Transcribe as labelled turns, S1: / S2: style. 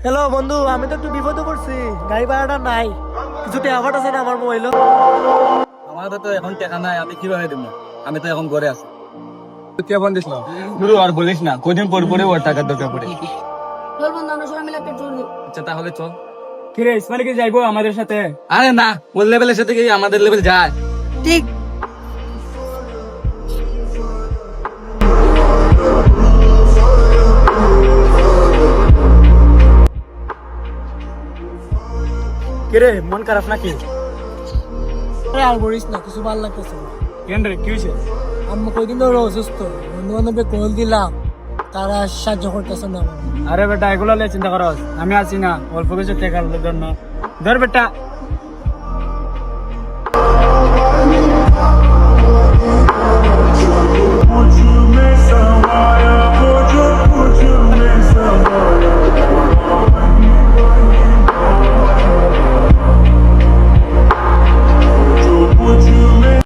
S1: Hello বন্ধু, আমি তো একটু বিপদে পড়ছি। গাড়ি ভাড়াটা নাই, কিছু টাকা আছে না আমার মোবাইল?
S2: আমার তো এখন টাকা নাই, আমি কিভাবে দেবো? আমি তো এখন ঘরে আছি।
S3: কে ফোন দিছিল?
S2: গুরু আর বলিস না, কদিন পর পরে ওর টাকার দরকার পড়ে।
S4: চল বন্ধু, আমরা সবাই মিলে পেট্রোল দিই।
S2: আচ্ছা তাহলে চল।
S3: কিরে ইসমাইল কি যাইবো আমাদের সাথে?
S2: আরে না, ওর লেভেলের সাথে কি আমাদের লেভেল যায়?
S4: ঠিক।
S1: কিরে, মন খারাপ নাকি? আরে আর বলিস না, কিছু ভালো লাগতেছে না।
S3: কেন রে, কি হয়েছে?
S1: আমি কয়দিন ধরে অসুস্থ, বন্ধু বান্ধবে কল দিলাম, তারা সাহায্য করতেছে না আমাকে।
S3: আরে বেটা, এগুলো নিয়ে চিন্তা করো, আমি আছি না অল্প কিছু টাকার জন্য। ধর বেটা।
S5: मुझ में समाया